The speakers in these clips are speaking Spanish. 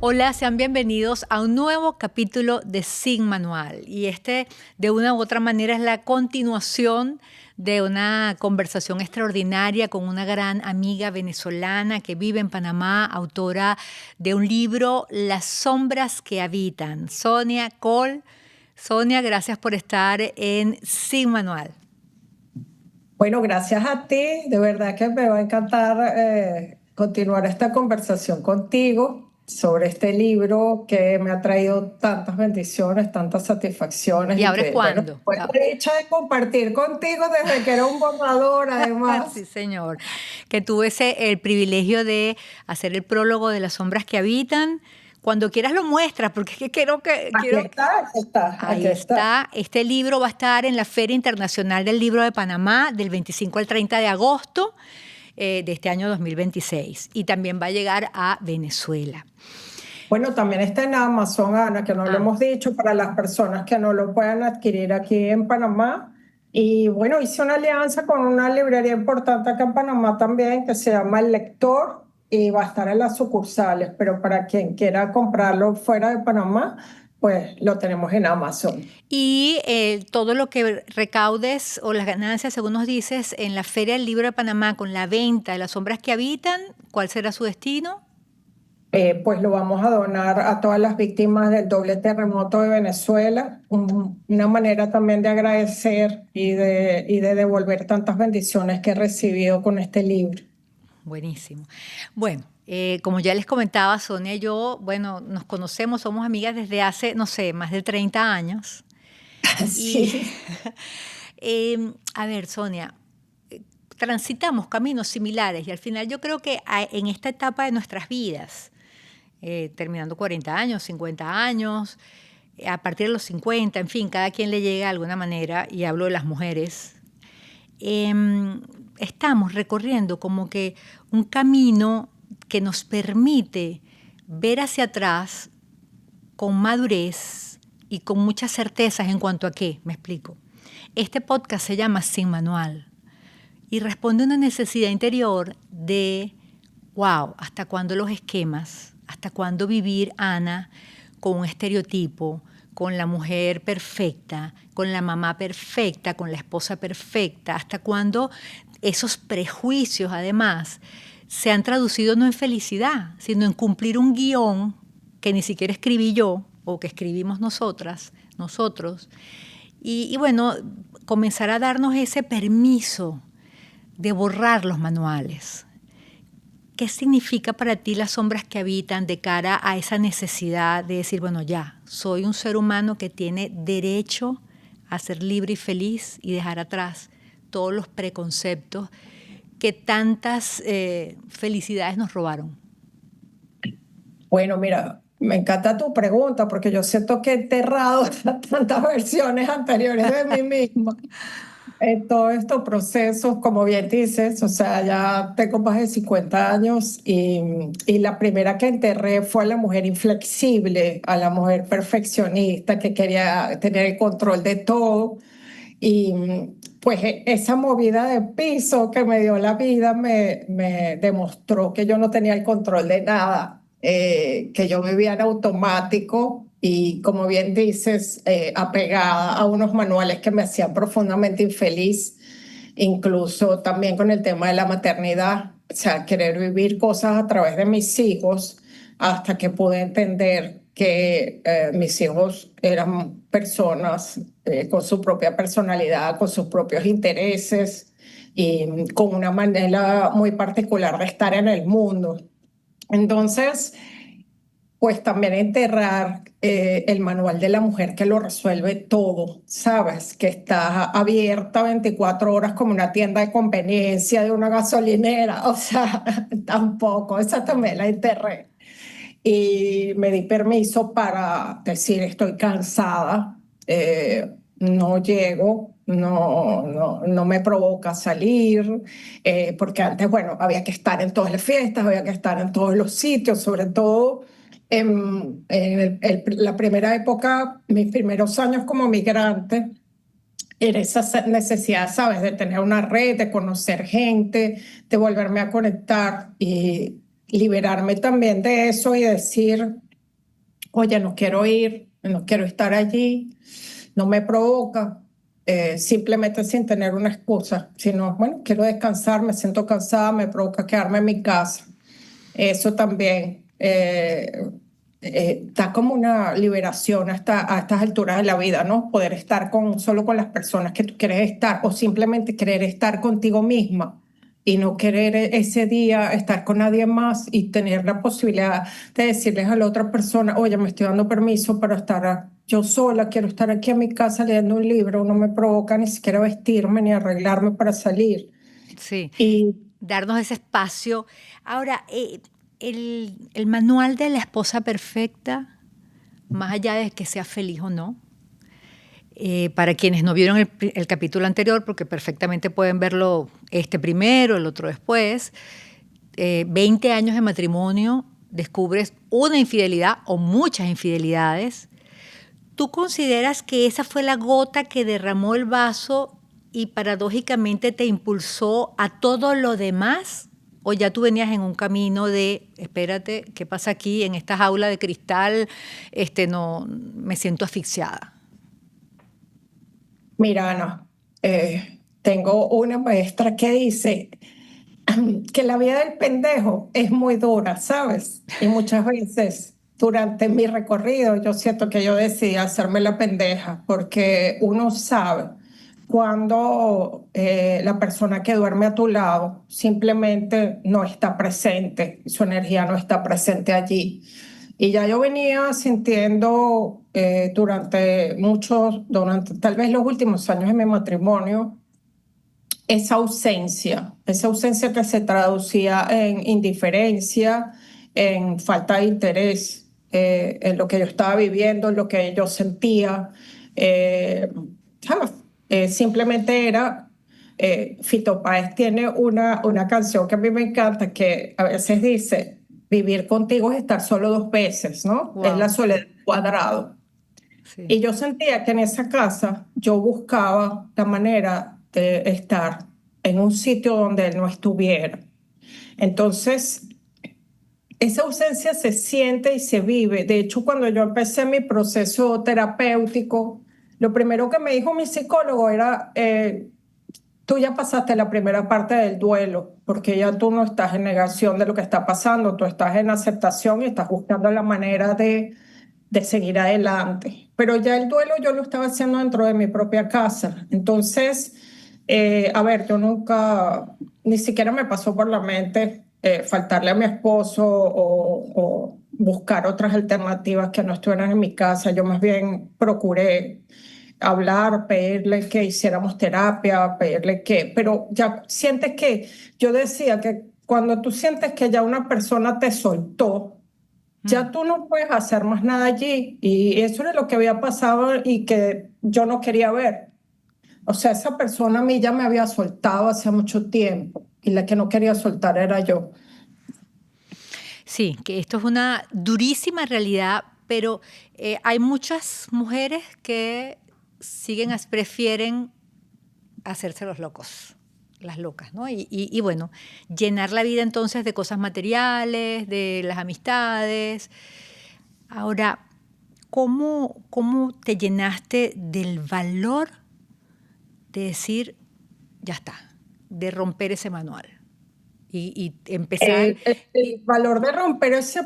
Hola, sean bienvenidos a un nuevo capítulo de Sin Manual. Y de una u otra manera, es la continuación de una conversación extraordinaria con una gran amiga venezolana que vive en Panamá, autora de un libro, Las sombras que habitan, Sonia Cole. Sonia, gracias por estar en Sin Manual. Bueno, gracias a ti. De verdad que me va a encantar continuar esta conversación contigo sobre este libro que me ha traído tantas bendiciones, tantas satisfacciones ¿Y y ahora es que, bueno, cuándo? fue la dicha de compartir contigo desde que era un borrador, Sí, además. señor. Que tuve el privilegio de hacer el prólogo de Las sombras que habitan. Cuando quieras lo muestras, porque es que Aquí está, aquí está, aquí Ahí está. está. Este libro va a estar en la Feria Internacional del Libro de Panamá del 25 al 30 de agosto de este año 2026. Y también va a llegar a Venezuela. Bueno, también está en Amazon, Ana, que no lo Ah, hemos dicho, para las personas que no lo puedan adquirir aquí en Panamá. Y bueno, hice una alianza con una librería importante acá en Panamá también, que se llama El Lector, y va a estar en las sucursales, pero para quien quiera comprarlo fuera de Panamá, pues lo tenemos en Amazon. y todo lo que recaudes o las ganancias, según nos dices, en la Feria del Libro de Panamá con la venta de Las sombras que habitan, ¿cuál será su destino? Pues lo vamos a donar a todas las víctimas del doble terremoto de Venezuela, una manera también de agradecer y de devolver tantas bendiciones que he recibido con este libro. Buenísimo. Bueno, como ya les comentaba, Sonia y yo, bueno, nos conocemos, somos amigas desde hace, no sé, más de 30 años. Y, Sí. a ver, Sonia, transitamos caminos similares y al final yo creo que en esta etapa de nuestras vidas, terminando 40 años, 50 años, a partir de los 50, en fin, cada quien le llega de alguna manera, y hablo de las mujeres, estamos recorriendo como que un camino que nos permite ver hacia atrás con madurez y con muchas certezas en cuanto a qué, me explico. Este podcast se llama Sin Manual y responde a una necesidad interior de, wow, ¿hasta cuándo los esquemas? ¿Hasta cuándo vivir, Ana, con un estereotipo, con la mujer perfecta, con la mamá perfecta, con la esposa perfecta? ¿Hasta cuándo esos prejuicios, además, se han traducido no en felicidad, sino en cumplir un guión que ni siquiera escribí yo o que escribimos nosotros? Y bueno, comenzar a darnos ese permiso de borrar los manuales. ¿Qué significa para ti las sombras que habitan de cara a esa necesidad de decir, bueno, ya, soy un ser humano que tiene derecho a ser libre y feliz y dejar atrás todos los preconceptos que tantas felicidades nos robaron? Bueno, mira, me encanta tu pregunta porque yo siento que he enterrado tantas versiones anteriores de mí misma. En todos estos procesos, como bien dices, o sea, ya tengo más de 50 años y la primera que enterré fue a la mujer inflexible, a la mujer perfeccionista que quería tener el control de todo. Y pues esa movida de piso que me dio la vida me demostró que yo no tenía el control de nada, que yo vivía en automático y, como bien dices, apegada a unos manuales que me hacían profundamente infeliz, incluso también con el tema de la maternidad, o sea, querer vivir cosas a través de mis hijos hasta que pude entender que mis hijos eran personas con su propia personalidad, con sus propios intereses y con una manera muy particular de estar en el mundo. Entonces, pues también enterrar el manual de la mujer que lo resuelve todo, ¿sabes? Que está abierta 24 horas como una tienda de conveniencia de una gasolinera, o sea, tampoco, esa también la enterré y me di permiso para decir estoy cansada, no llego, no me provoca salir, porque antes, bueno, había que estar en todas las fiestas, había que estar en todos los sitios, sobre todo en la primera época, mis primeros años como migrante. era esa necesidad, ¿sabes? De tener una red, de conocer gente, de volverme a conectar y liberarme también de eso y decir, oye, no quiero ir, no quiero estar allí, no me provoca, simplemente sin tener una excusa, sino, bueno, quiero descansar, me siento cansada, me provoca quedarme en mi casa. Eso también da como una liberación hasta a estas alturas de la vida, ¿no? Poder estar solo con las personas que tú quieres estar o simplemente querer estar contigo misma y no querer ese día estar con nadie más y tener la posibilidad de decirles a la otra persona, oye, me estoy dando permiso para estar yo sola, quiero estar aquí en mi casa leyendo un libro, no me provoca ni siquiera vestirme ni arreglarme para salir. Sí, Y darnos ese espacio. Ahora, el manual de la esposa perfecta, más allá de que sea feliz o no, para quienes no vieron el capítulo anterior, porque perfectamente pueden verlo este primero, el otro después, 20 años de matrimonio, descubres una infidelidad o muchas infidelidades. ¿Tú consideras que esa fue la gota que derramó el vaso y paradójicamente te impulsó a todo lo demás? ¿O ya tú venías en un camino de, espérate, ¿qué pasa aquí en esta jaula de cristal? No, me siento asfixiada. mira, Ana, tengo una maestra que dice que la vida del pendejo es muy dura, ¿sabes? Y muchas veces durante mi recorrido yo siento que yo decidí hacerme la pendeja porque uno sabe cuando la persona que duerme a tu lado simplemente no está presente, su energía no está presente allí. Y ya yo venía sintiendo durante tal vez los últimos años de mi matrimonio, esa ausencia que se traducía en indiferencia, en falta de interés en lo que yo estaba viviendo, en lo que yo sentía. Eh, ¿Sabes? Simplemente era, Fito Páez tiene una canción que a mí me encanta que a veces dice, vivir contigo es estar solo dos veces, ¿no? Es la Wow, soledad al cuadrado. sí. Y yo sentía que en esa casa yo buscaba la manera de estar en un sitio donde él no estuviera. Entonces, esa ausencia se siente y se vive. De hecho, cuando yo empecé mi proceso terapéutico, lo primero que me dijo mi psicólogo era, tú ya pasaste la primera parte del duelo, porque ya tú no estás en negación de lo que está pasando, tú estás en aceptación y estás buscando la manera de seguir adelante. Pero ya el duelo yo lo estaba haciendo dentro de mi propia casa. Entonces, a ver, yo nunca, ni siquiera me pasó por la mente faltarle a mi esposo o buscar otras alternativas que no estuvieran en mi casa. Yo más bien procuré hablar, pedirle que hiciéramos terapia, pedirle que, pero ya sientes que, yo decía que cuando tú sientes que ya una persona te soltó, Mm. ya tú no puedes hacer más nada allí. Y eso era lo que había pasado y que yo no quería ver. O sea, esa persona a mí ya me había soltado hace mucho tiempo y la que no quería soltar era yo. Sí, que esto es una durísima realidad, pero hay muchas mujeres que prefieren hacerse los locos, las locas, ¿no? Y bueno, llenar la vida entonces de cosas materiales, de las amistades. Ahora, ¿cómo te llenaste del valor de decir, ya está, de romper ese manual y empezar? El valor de romper ese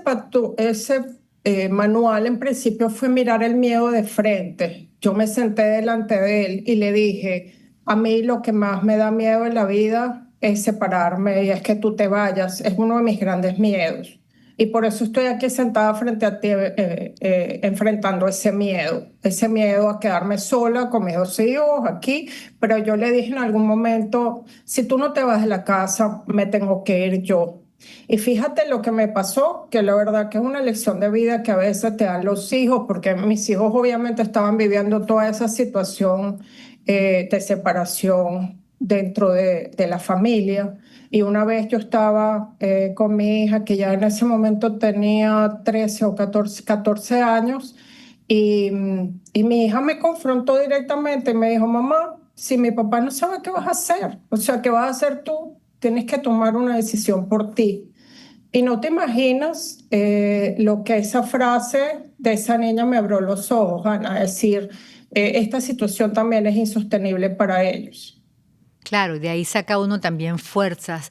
manual en principio fue mirar el miedo de frente. Yo me senté delante de él y le dije, a mí lo que más me da miedo en la vida es separarme y es que tú te vayas. Es uno de mis grandes miedos. Y por eso estoy aquí sentada frente a ti, enfrentando ese miedo a quedarme sola con mis dos hijos aquí. Pero yo le dije en algún momento, si tú no te vas de la casa, me tengo que ir yo. Y fíjate lo que me pasó, que la verdad que es una lección de vida que a veces te dan los hijos, porque mis hijos obviamente estaban viviendo toda esa situación de separación dentro de la familia. Y una vez yo estaba con mi hija, que ya en ese momento tenía 13 o 14 años, y mi hija me confrontó directamente y me dijo, mamá, si mi papá no sabe qué vas a hacer? O sea, ¿qué vas a hacer tú? Tienes que tomar una decisión por ti. Y no te imaginas lo que esa frase de esa niña me abrió los ojos, Ana, es decir, esta situación también es insostenible para ellos. Claro, y de ahí saca uno también fuerzas.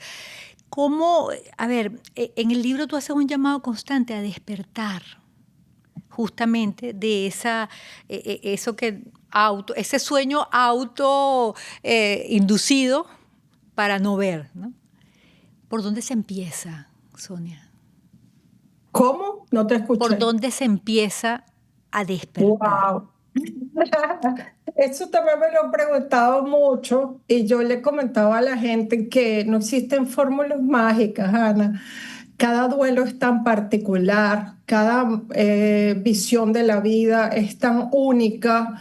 ¿Cómo? A ver, en el libro tú haces un llamado constante a despertar, justamente de eso ese sueño auto inducido para no ver, ¿no? ¿Por dónde se empieza, Sonia? ¿Cómo? No te ¿Por escuché. dónde se empieza a despertar? Wow. Eso también me lo he preguntado mucho y yo le comentaba a la gente que no existen fórmulas mágicas, Ana. Cada duelo es tan particular, cada visión de la vida es tan única,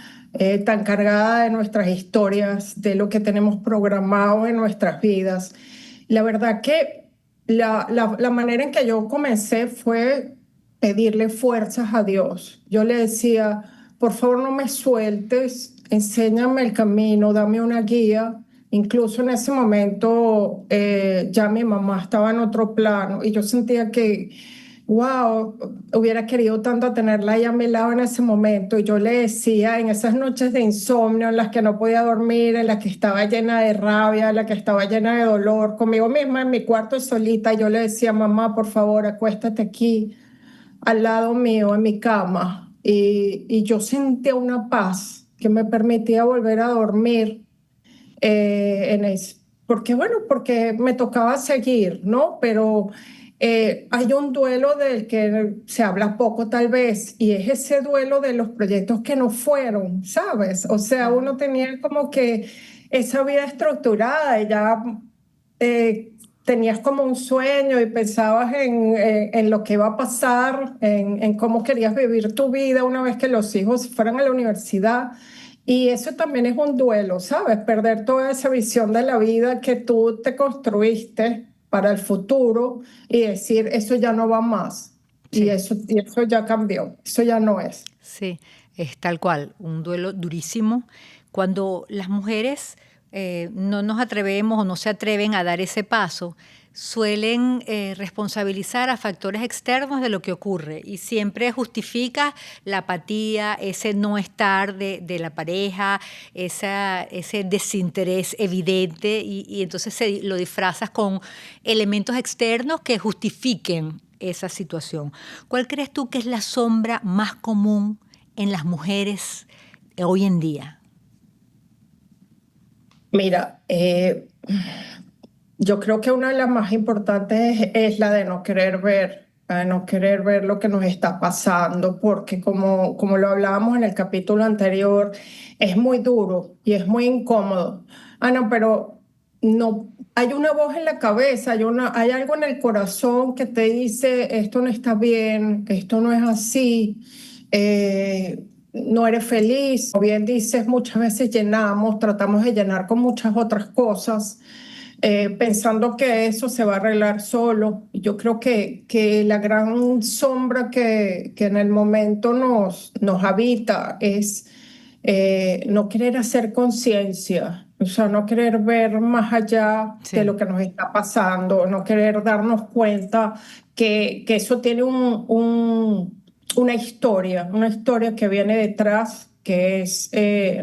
tan cargada de nuestras historias, de lo que tenemos programado en nuestras vidas. La verdad que la manera en que yo comencé fue pedirle fuerzas a Dios. Yo le decía, por favor no me sueltes, enséñame el camino, dame una guía. Incluso en ese momento ya mi mamá estaba en otro plano y yo sentía que, wow, hubiera querido tanto tenerla ahí a mi lado en ese momento. Y yo le decía en esas noches de insomnio en las que no podía dormir, en las que estaba llena de rabia, en las que estaba llena de dolor, conmigo misma en mi cuarto solita, yo le decía, mamá, por favor, acuéstate aquí al lado mío en mi cama y yo sentía una paz que me permitía volver a dormir porque bueno, porque me tocaba seguir, ¿no? Pero hay un duelo del que se habla poco tal vez y es ese duelo de los proyectos que no fueron, ¿sabes? O sea, Claro. uno tenía como que esa vida estructurada y ya eh, tenías como un sueño y pensabas en lo que iba a pasar, en cómo querías vivir tu vida una vez que los hijos fueran a la universidad. Y eso también es un duelo, ¿sabes? Perder toda esa visión de la vida que tú te construiste para el futuro y decir, eso ya no va más. Sí. Y eso ya cambió, eso ya no es. Sí, es tal cual, un duelo durísimo. Cuando las mujeres no nos atrevemos o no se atreven a dar ese paso, suelen responsabilizar a factores externos de lo que ocurre y siempre justifica la apatía, ese no estar de la pareja, ese desinterés evidente y entonces lo disfrazas con elementos externos que justifiquen esa situación. ¿Cuál crees tú que es la sombra más común en las mujeres hoy en día? Mira, yo creo que una de las más importantes es la de no querer ver, la de no querer ver lo que nos está pasando, porque como lo hablábamos en el capítulo anterior, es muy duro y es muy incómodo. Ah, no, pero no, hay una voz en la cabeza, hay algo en el corazón que te dice, esto no está bien, esto no es así, no eres feliz. O bien dices, muchas veces llenamos, tratamos de llenar con muchas otras cosas pensando que eso se va a arreglar solo. Yo creo que la gran sombra que en el momento nos habita es no querer hacer conciencia, o sea, no querer ver más allá de Sí, lo que nos está pasando, no querer darnos cuenta que eso tiene una historia que viene detrás, que es,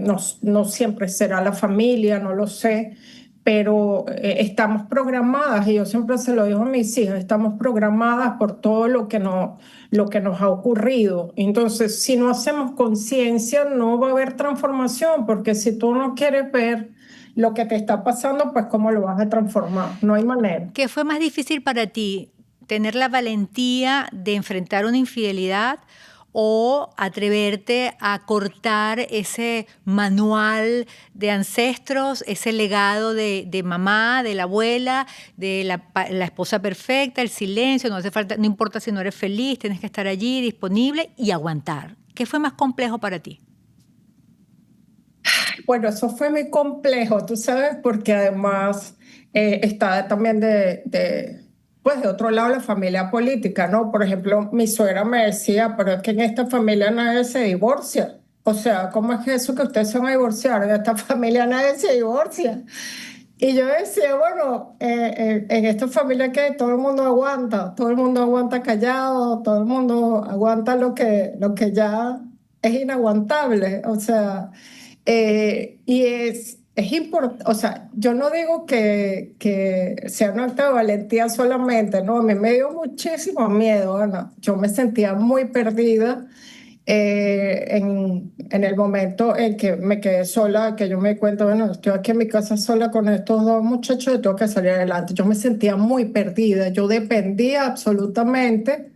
no siempre será la familia, no lo sé, pero estamos programadas, y yo siempre se lo digo a mis hijas, estamos programadas por todo lo que nos ha ocurrido. Entonces, si no hacemos conciencia, no va a haber transformación, porque si tú no quieres ver lo que te está pasando, pues ¿cómo lo vas a transformar? No hay manera. ¿qué fue más difícil para ti? ¿Tener la valentía de enfrentar una infidelidad o atreverte a cortar ese manual de ancestros, ese legado de mamá, de la abuela, de la esposa perfecta, el silencio, no hace falta, no importa si no eres feliz, tienes que estar allí disponible y aguantar? ¿Qué fue más complejo para ti? Bueno, eso fue muy complejo, tú sabes, porque además está también pues de otro lado la familia política, ¿no? Por ejemplo, mi suegra me decía, pero es que en esta familia nadie se divorcia. O sea, ¿cómo es que eso que ustedes se van a divorciar? De esta familia nadie se divorcia. Y yo decía, bueno, en esta familia que todo el mundo aguanta callado, todo el mundo aguanta lo que ya es inaguantable. O sea, y es importante, o sea, yo no digo que sea un acto de valentía solamente, no, a mí me dio muchísimo miedo, Ana. Yo me sentía muy perdida en el momento en que me quedé sola, que yo me di cuenta, bueno, estoy aquí en mi casa sola con estos dos muchachos y tengo que salir adelante. Yo me sentía muy perdida, yo dependía absolutamente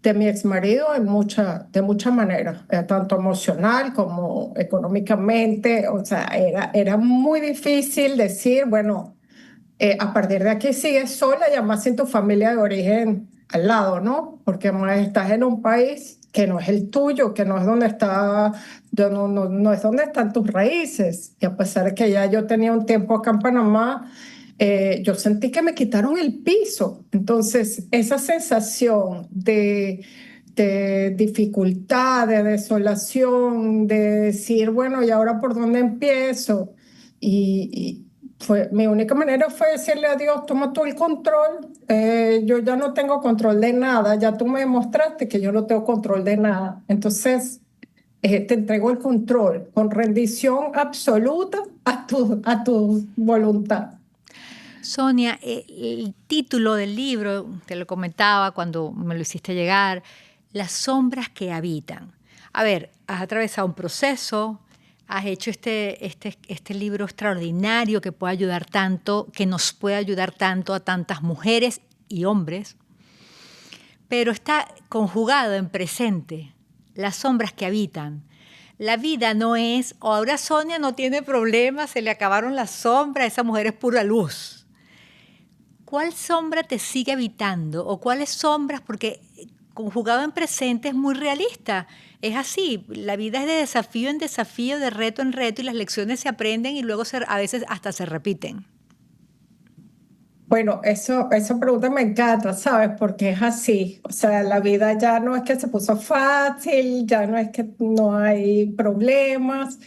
de mi exmarido de muchas maneras, tanto emocional como económicamente. O sea, era muy difícil decir, bueno, a partir de aquí sigues sola y además sin tu familia de origen al lado, ¿no? Porque además estás en un país que no es el tuyo, que no es donde está, no es donde están tus raíces. Y a pesar de que ya yo tenía un tiempo acá en Panamá, yo sentí que me quitaron el piso. Entonces, esa sensación de dificultad, de desolación, de decir, bueno, ¿y ahora por dónde empiezo? Mi única manera fue decirle a Dios, toma tú el control, yo ya no tengo control de nada, ya tú me demostraste que yo no tengo control de nada. Entonces, te entrego el control con rendición absoluta a tu voluntad. Sonia, el título del libro, te lo comentaba cuando me lo hiciste llegar, Las sombras que habitan. A ver, has atravesado un proceso, has hecho este libro extraordinario que puede ayudar tanto, que nos puede ayudar tanto a tantas mujeres y hombres, pero está conjugado en presente, las sombras que habitan. La vida no es, o ahora Sonia no tiene problemas, se le acabaron las sombras, esa mujer es pura luz. ¿Cuál sombra te sigue habitando? ¿O cuáles sombras? Porque conjugado en presente es muy realista. Es así, la vida es de desafío en desafío, de reto en reto, y las lecciones se aprenden y luego a veces hasta se repiten. Bueno, esa pregunta me encanta, ¿sabes? Porque es así. O sea, la vida ya no es que se puso fácil, ya no es que no hay problemas.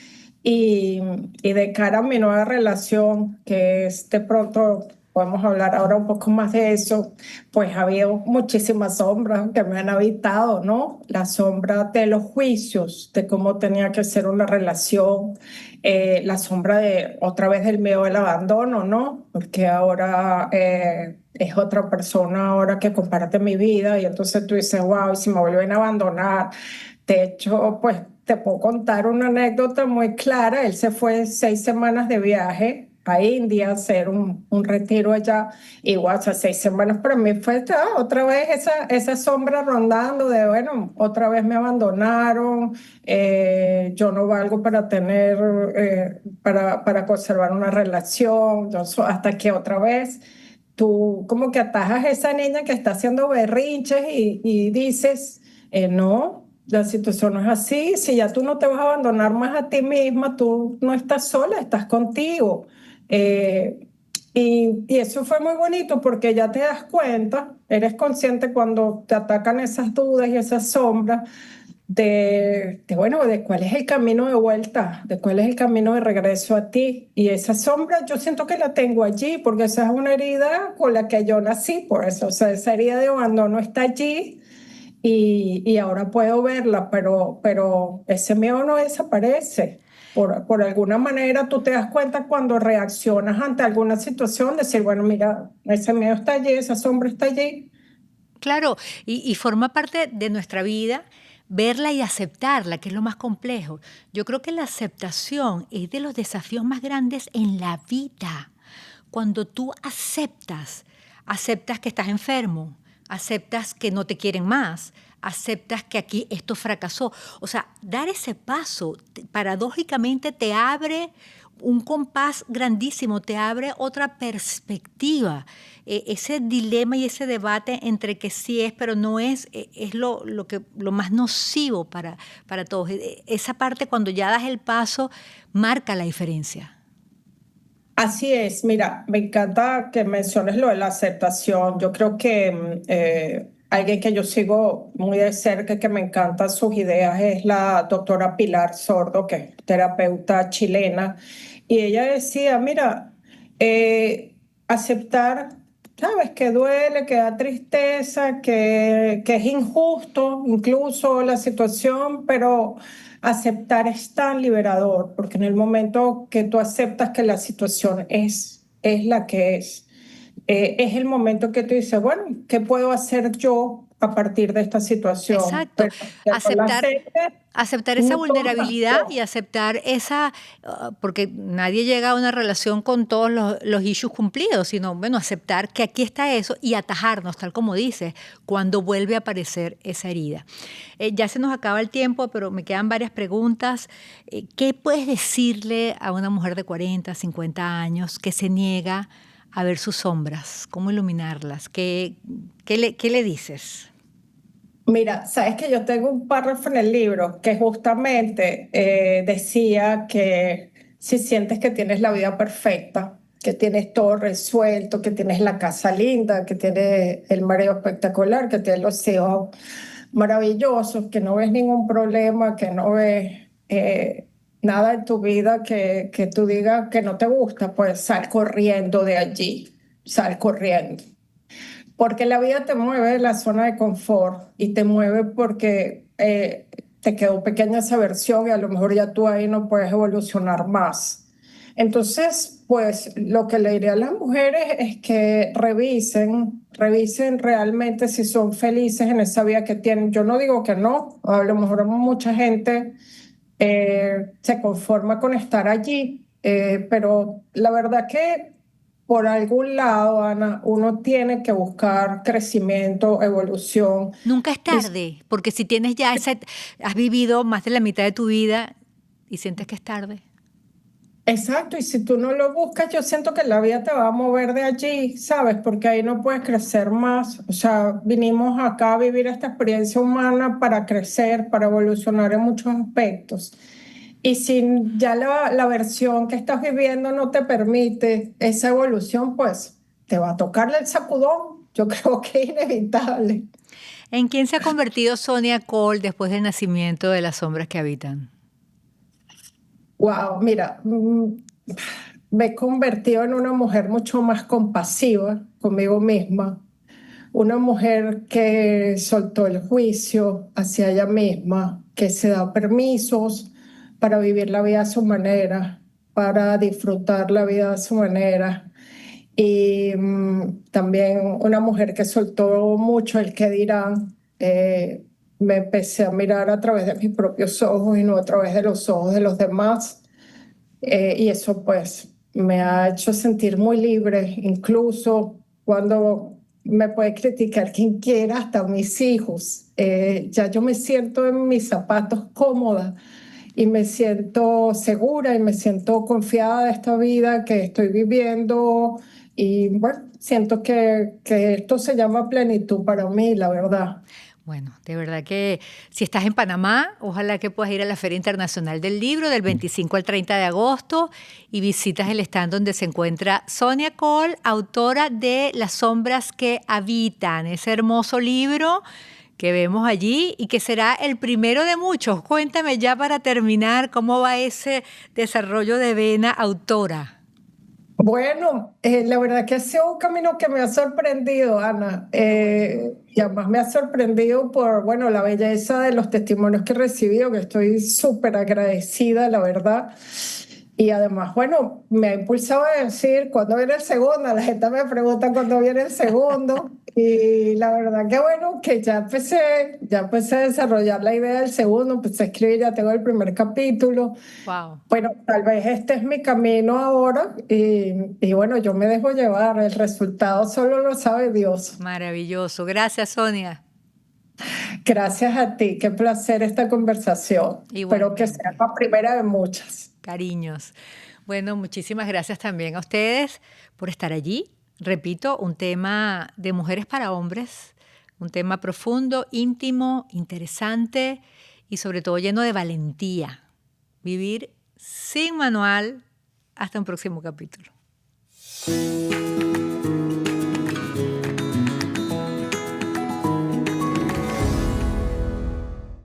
Y, y de cara a mi nueva relación, que es de pronto, podemos hablar ahora un poco más de eso, pues ha habido muchísimas sombras que me han habitado, ¿no? La sombra de los juicios, de cómo tenía que ser una relación, la sombra de otra vez del miedo al abandono, ¿no? Porque ahora es otra persona ahora que comparte mi vida y entonces tú dices, wow, y si me vuelven a abandonar. De hecho, pues te puedo contar una anécdota muy clara. Él se fue 6 semanas de viaje a India a hacer un retiro allá. Igual, o sea, 6 semanas para mí fue otra vez esa sombra rondando de, bueno, otra vez me abandonaron, yo no valgo para tener, para conservar una relación, hasta que otra vez tú como que atajas a esa niña que está haciendo berrinches y dices, no, la situación no es así, si ya tú no te vas a abandonar más a ti misma, tú no estás sola, estás contigo. Eh, y eso fue muy bonito porque ya te das cuenta, eres consciente cuando te atacan esas dudas y esas sombras bueno, de cuál es el camino de vuelta, de cuál es el camino de regreso a ti. Y esa sombra yo siento que la tengo allí, porque esa es una herida con la que yo nací, por eso, o sea, esa herida de abandono está allí y ahora puedo verla, pero ese miedo no desaparece. Por alguna manera tú te das cuenta cuando reaccionas ante alguna situación, decir, bueno, mira, ese miedo está allí, esa sombra está allí. Claro, y forma parte de nuestra vida verla y aceptarla, que es lo más complejo. Yo creo que la aceptación es de los desafíos más grandes en la vida. Cuando tú aceptas que estás enfermo, aceptas que no te quieren más, aceptas que aquí esto fracasó. O sea, dar ese paso paradójicamente te abre un compás grandísimo, te abre otra perspectiva. Ese dilema y ese debate entre que sí es, pero no es, es lo más nocivo para todos. Esa parte cuando ya das el paso marca la diferencia. Así es, mira, me encanta que menciones lo de la aceptación. Yo creo que alguien que yo sigo muy de cerca, que me encantan sus ideas, es la doctora Pilar Sordo, que es terapeuta chilena. Y ella decía, mira, aceptar, sabes, que duele, que da tristeza, que es injusto incluso la situación, pero aceptar es tan liberador, porque en el momento que tú aceptas que la situación es la que es el momento que tú dices, bueno, ¿qué puedo hacer yo a partir de esta situación? Exacto. Pero que no la Aceptar, aceptes, aceptar esa no todo vulnerabilidad y cambió. aceptar porque nadie llega a una relación con todos los issues cumplidos, sino, bueno, aceptar que aquí está eso y atajarnos, tal como dices, cuando vuelve a aparecer esa herida. Ya se nos acaba el tiempo, pero me quedan varias preguntas. ¿Qué puedes decirle a una mujer de 40, 50 años que se niega a ver sus sombras? ¿Cómo iluminarlas? ¿Qué le dices? Mira, sabes que yo tengo un párrafo en el libro que justamente decía que si sientes que tienes la vida perfecta, que tienes todo resuelto, que tienes la casa linda, que tienes el marido espectacular, que tienes los hijos maravillosos, que no ves ningún problema, que no ves nada en tu vida que tú digas que no te gusta, pues sal corriendo de allí, sal corriendo. Porque la vida te mueve de la zona de confort y te mueve porque te quedó pequeña esa versión y a lo mejor ya tú ahí no puedes evolucionar más. Entonces, pues lo que le diría a las mujeres es que revisen realmente si son felices en esa vida que tienen. Yo no digo que no, a lo mejor mucha gente se conforma con estar allí, pero la verdad que por algún lado, Ana, uno tiene que buscar crecimiento, evolución. Nunca es Y, tarde, porque si tienes has vivido más de la mitad de tu vida y sientes que es tarde. exacto, y si tú no lo buscas, yo siento que la vida te va a mover de allí, ¿sabes? Porque ahí no puedes crecer más. O sea, vinimos acá a vivir esta experiencia humana para crecer, para evolucionar en muchos aspectos. Y si ya la versión que estás viviendo no te permite esa evolución, pues te va a tocarle el sacudón. Yo creo que es inevitable. ¿En quién se ha convertido Sonia Cole después del nacimiento de las sombras que habitan? Wow, mira, me he convertido en una mujer mucho más compasiva conmigo misma, una mujer que soltó el juicio hacia ella misma, que se da permisos para vivir la vida a su manera, para disfrutar la vida a su manera. Y también una mujer que soltó mucho el qué dirán. Me empecé a mirar a través de mis propios ojos y no a través de los ojos de los demás. Y eso pues me ha hecho sentir muy libre, incluso cuando me puede criticar quien quiera, hasta mis hijos. Ya yo me siento en mis zapatos cómoda y me siento segura y me siento confiada de esta vida que estoy viviendo y bueno, siento que esto se llama plenitud para mí, la verdad. Bueno, de verdad que si estás en Panamá, ojalá que puedas ir a la Feria Internacional del Libro del 25 al 30 de agosto y visitas el stand donde se encuentra Sonia Cole, autora de Las sombras que habitan, ese hermoso libro que vemos allí y que será el primero de muchos. Cuéntame ya para terminar cómo va ese desarrollo de vena autora. Bueno, la verdad que ha sido un camino que me ha sorprendido, Ana. Qué bueno. Y además me ha sorprendido por, bueno, la belleza de los testimonios que he recibido, que estoy súper agradecida, la verdad. Y además, bueno, me ha impulsado a decir cuándo viene el segundo. La gente me pregunta cuándo viene el segundo. Y la verdad que bueno, que ya empecé a desarrollar la idea del segundo, empecé a escribir, ya tengo el primer capítulo. Wow, Bueno, tal vez este es mi camino ahora y bueno, yo me dejo llevar, el resultado solo lo sabe Dios. maravilloso. Gracias, Sonia. Gracias a ti, qué placer esta conversación. Espero que sea Igualmente. la primera de muchas. Cariños. Bueno, muchísimas gracias también a ustedes por estar allí. Repito, un tema de mujeres para hombres, un tema profundo, íntimo, interesante y sobre todo lleno de valentía. Vivir sin manual. Hasta un próximo capítulo.